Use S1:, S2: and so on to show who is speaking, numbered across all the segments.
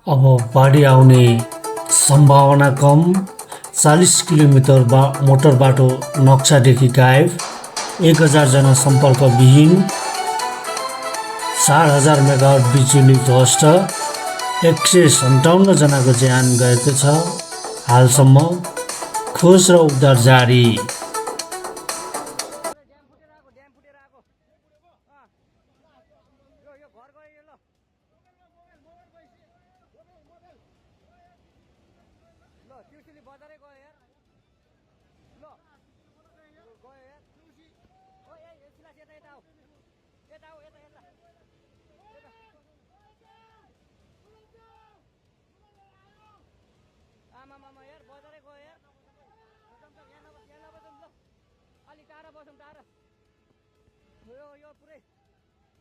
S1: अब बाढी आउने सम्भावना कम। 40 किलोमिटर मोटर बाटो नक्सादेखि गायब। 1000 जना सम्पर्कविहीन। 4000 मेगावाट बिजुली ध्वस्त। 157 जनाको ज्यान गएको छ। हालसम्म खोज र उद्धार जारी।
S2: आमा यार बजारै गयो यार रजनम यहाँ नबजाउँ ल अलि टाढा बसौँ टाढा यो पुरै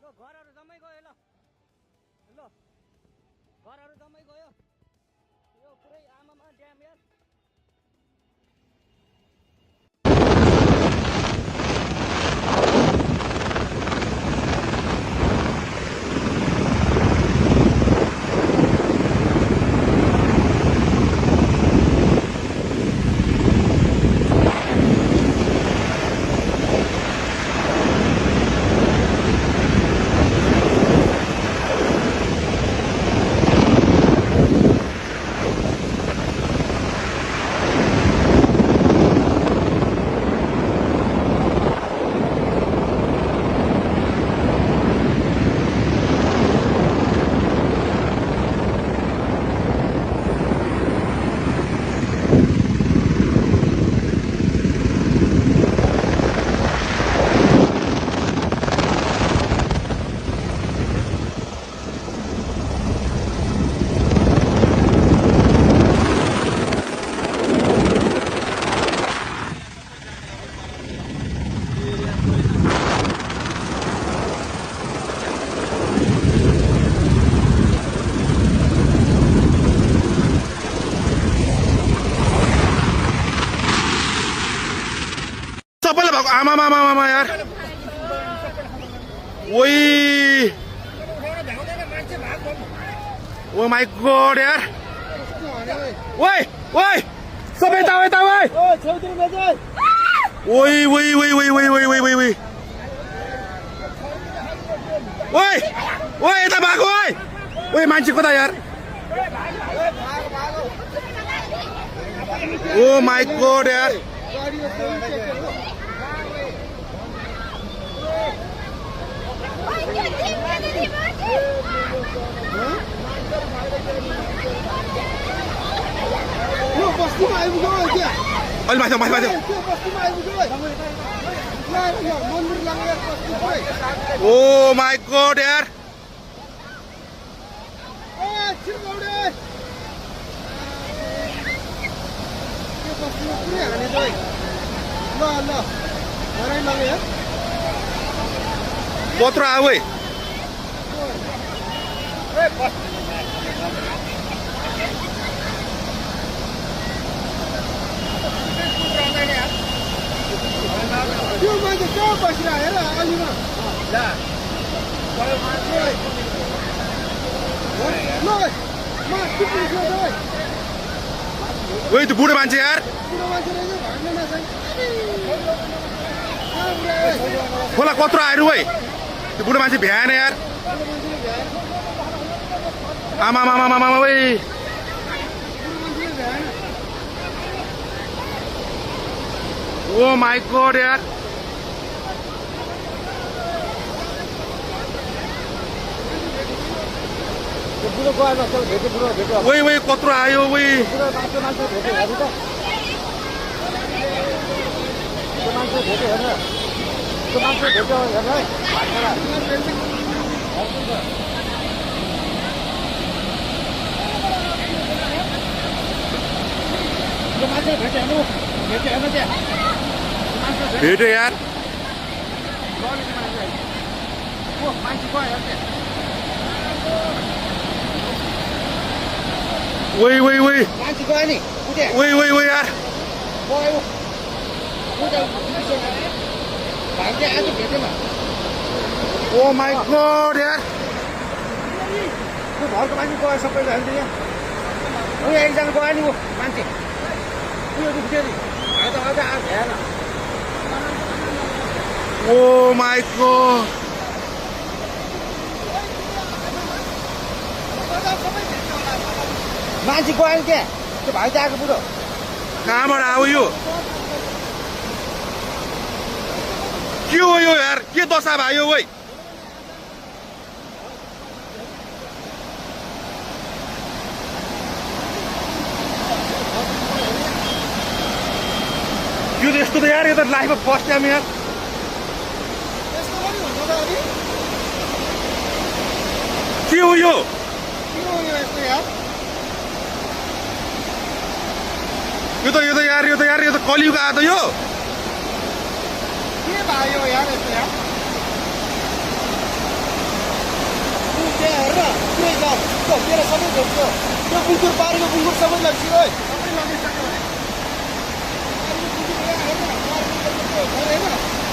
S2: ल घरहरू जम्मै गयो ल घरहरू जम्मै गयो यो पुरै आमामा ड्याम यार
S3: सबैले भएको आमा यार ओइ ओ माय गॉड यार ओइ सबै यता ओइ यता भागो ओइ मान्छे कता यार ओ माय गॉड यार ओ माय गॉड यार कत्रो आऊ
S4: त्यो मान्छे कहाँ बसिरहेको हेर अलिमा
S3: ओइ त्यो बुढो मान्छे यार खोला कत्रो आएर ओइ त्यो बुढो मान्छे भ्याएन यार आमा ओइ ओ माय गॉड यार ओइ कत्रो आयो ओइ भेट्यो यार ओइ यार ओ माय गॉड यार
S4: त्यो घरको मान्छे गयो सबै जान्छ यहाँ यहाँ एकजना गयो नि ऊ मान्छे उयो दुख्थ्यो नि आज आज हेर
S3: Oh my god.
S4: मान्छे गयो नि क्या त्यो भाइ त आएको बुढो
S3: कहाँबाट आयो यो के हो यो यार के दशा भयो ओइ यो त यस्तो त यार यो त लाइफमा फर्स्ट टाइम यार
S4: यस्तो पनि हुन्छ त अनि
S3: के हो यो
S4: के हो यो यस्तो यार
S3: यो त कलियुग आयो त यो
S4: के भयो यार यस्तो यार त्यहाँ हेर पुरै छ त्यो तेरो सबै झोक्यो त्यो बुङ्कुर पारेको बुङ्कुर सबै लग्छ ओइ सबै लगिसक्यो हेर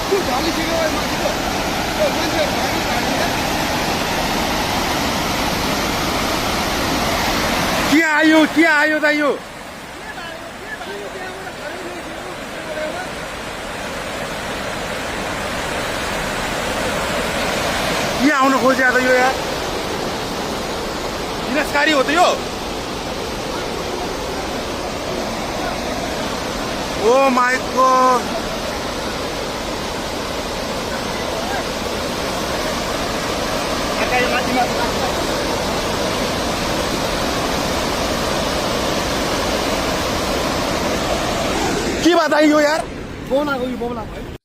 S4: त्यो ढलिसक्यो ओइ मान्छेको त्यो मान्छे
S3: के आयो त यो के आउन खोज्या त यो यार विनाशकारी हो त यो ओ माय गॉड के बात आई यो यार
S4: बोला गयो बोला भयो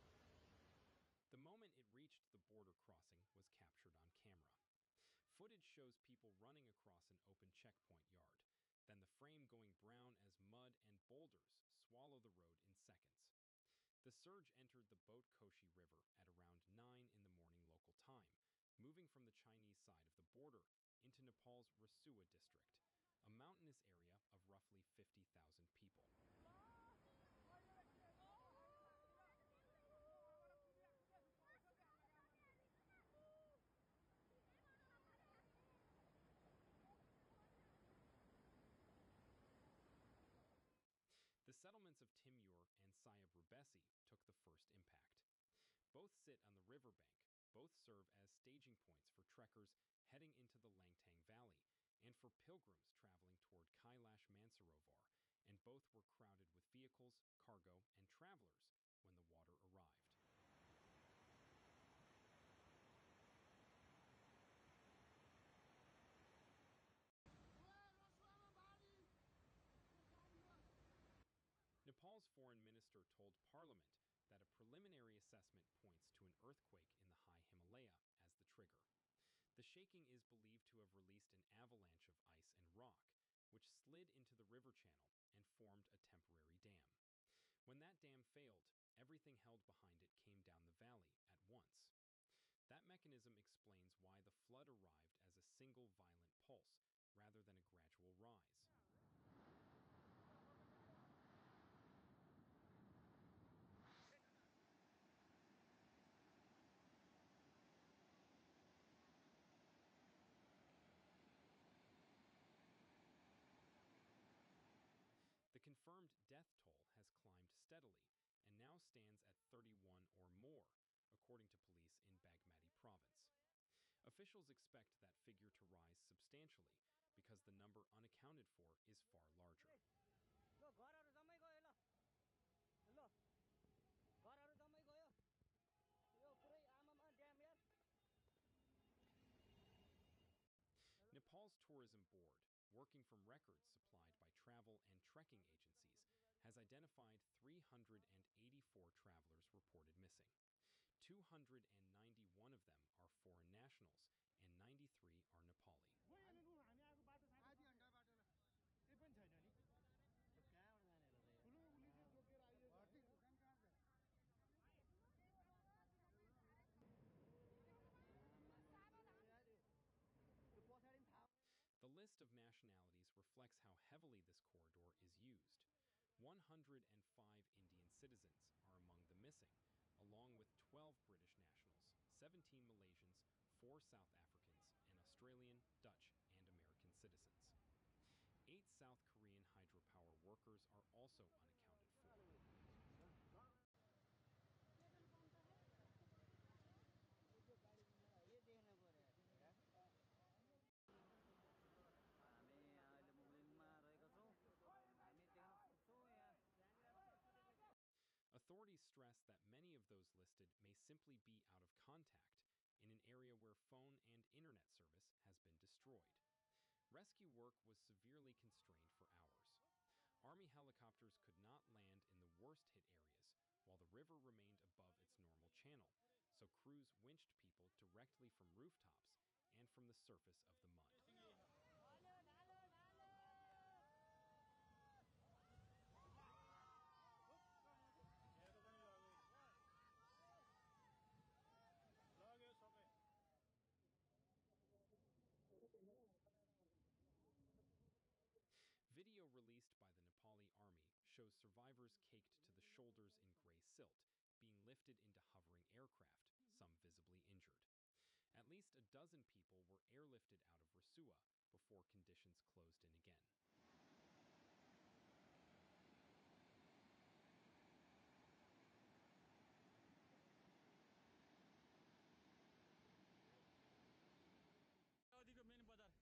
S5: The moment it reached the border crossing was captured on camera. Footage shows people running across an open checkpoint yard, then the frame going brown as mud and boulders swallow the road in seconds. The surge entered the Boat Koshi River at around 9 in the morning local time, moving from the Chinese side of the border into Nepal's Rasua district, a mountainous area of roughly 50,000 people. The settlements of Timur and Sayabrubesi took the first impact. Both sit on the riverbank, both serve as staging points for trekkers heading into the Langtang Valley and for pilgrims traveling toward Kailash Mansarovar, and both were crowded with vehicles, cargo, and travelers when the water arrived. Nepal's foreign minister told parliament that a preliminary assessment points to an earthquake in the high Himalaya as the trigger. The shaking is believed to have released an avalanche of ice and rock, which slid into the river channel and formed a temporary dam. When that dam failed, everything held behind it came down the valley at once. That mechanism explains why the flood arrived as a single violent pulse rather than a gradual rise. The confirmed death toll has climbed steadily and now stands at 31 or more, according to police in Bagmati province. Officials expect that figure to rise substantially because the number unaccounted for is far larger. Nepal's tourism board, working from records supplied by travel and trekking agencies, has identified 384 travelers reported missing. 291 of them are foreign nationals, and 93 are Nepali. reflects how heavily this corridor is used. 105 Indian citizens are among the missing, along with 12 British nationals, 17 Malaysians, 4 South Africans, and Australian, Dutch, and American citizens. 8 South Korean hydropower workers are also unaccounted for. Authorities stress that many of those listed may simply be out of contact in an area where phone and internet service has been destroyed. Rescue work was severely constrained for hours. Army helicopters could not land in the worst-hit areas, while the river remained above its normal channel, so crews winched people directly from rooftops and from the surface of the mud. Video released by the Nepali army shows survivors caked to the shoulders in gray silt, being lifted into hovering aircraft, some visibly injured. At least a dozen people were airlifted out of Rasua before conditions closed in again.
S2: नदीको main बजार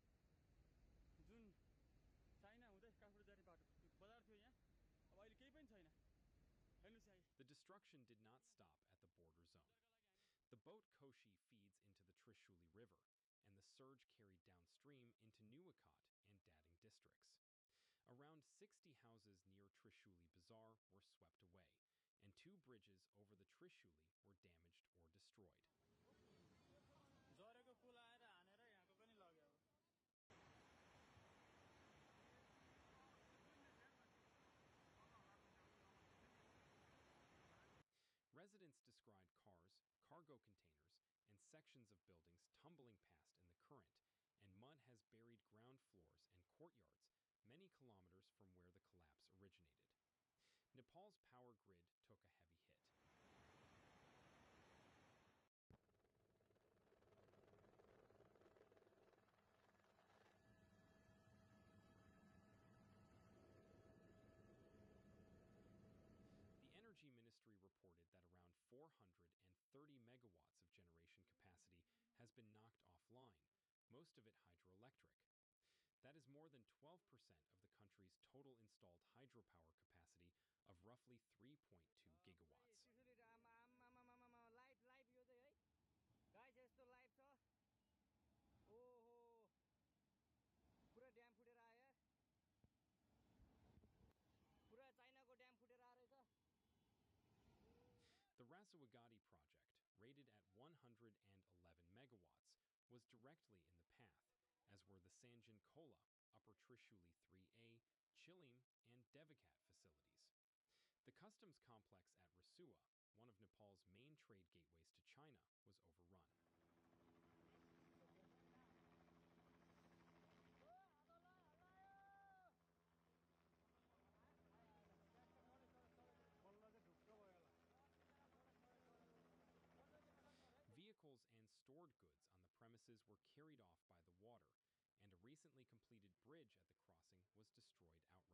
S2: जुन China हुँदै काठमाडौँ जाने बाटो बजार थियो यहाँ अब अहिले केही पनि छैन हेर्नुस् यहाँ.
S5: The destruction did not stop at the border zone. The boat Koshi feeds into the Trishuli River, and the surge carried downstream into Nuwakot and Dading districts. Around 60 houses near Trishuli Bazaar were swept away, and 2 bridges over the Trishuli were damaged or destroyed.
S2: झरेको पुल आएर हानेर यहाँको पनि लग्यो.
S5: Residents described cars, cargo containers, and sections of buildings tumbling past in the current, and mud has buried ground floors and courtyards many kilometers from where the collapse originated. Nepal's power grid took a heavy hit. The Energy Ministry reported that around 430 megawatts of generation capacity has been knocked offline, most of it hydroelectric. That is more than 12% of the country's total installed hydropower capacity of roughly 3.2 gigawatts.
S2: Live यो चाहिँ है guys यस्तो live छ. ओहो पुरा dam फुटेर आयो यार. पुरा चाइनाको ड्याम फुटेर आएछ.
S5: The Rasawagati project, rated at 111 megawatts, was directly in the path, as were the Sanjan Kola, Upper Trishuli 3A, Chilim, and Devikat facilities. The customs complex at Rasua, one of Nepal's main trade gateways to China, was overrun. Vehicles and stored goods on the premises were carried off by the water, and a recently completed bridge at the crossing was destroyed outright.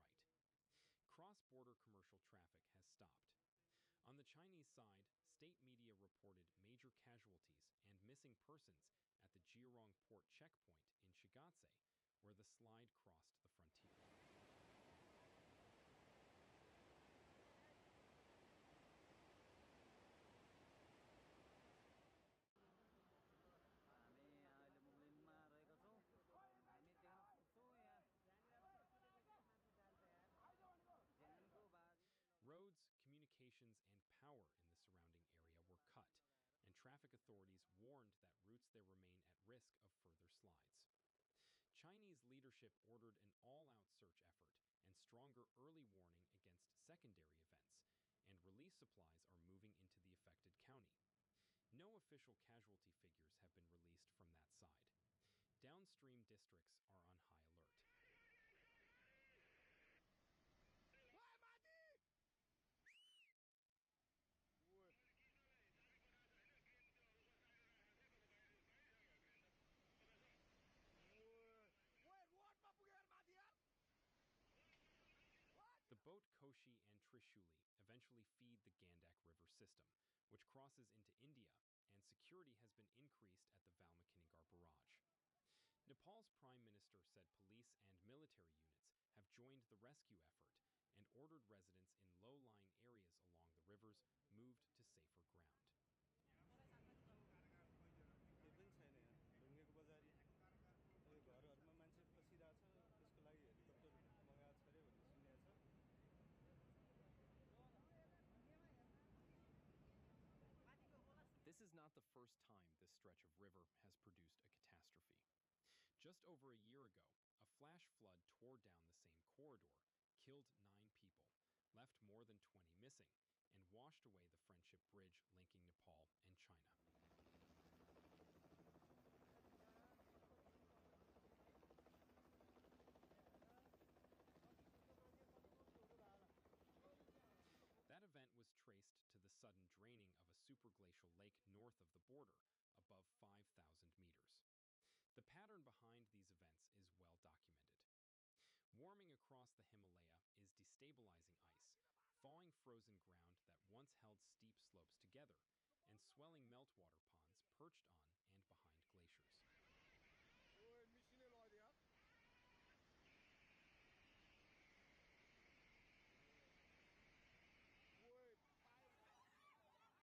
S5: Cross-border commercial traffic has stopped. On the Chinese side, state media reported major casualties and missing persons at the Jiarong port checkpoint in Shigatse, where the slide crossed the frontier. Roads, communications, and power in the surrounding area were cut, and traffic authorities warned that routes there remain at risk of further slides. Chinese leadership ordered an all-out search effort and stronger early warning against secondary events, and relief supplies are moving into the affected county. No official casualty figures have been released from that side. Downstream districts are on high alert. Koshi and Trishuli eventually feed the Gandak River system, which crosses into India, and security has been increased at the Valmakinigar barrage. Nepal's prime minister said police and military units have joined the rescue effort and ordered residents in low-lying areas along the rivers moved to safer ground. This is not the first time this stretch of river has produced a catastrophe. Just over a year ago, a flash flood tore down the same corridor, killed 9 people, left more than 20 missing, and washed away the Friendship Bridge linking Nepal and China. That event was traced to the sudden draining of a superglacial lake north of the border, above 5,000 meters. The pattern behind these events is well documented. Warming across the Himalaya is destabilizing ice, thawing frozen ground that once held steep slopes together, and swelling meltwater ponds perched on and behind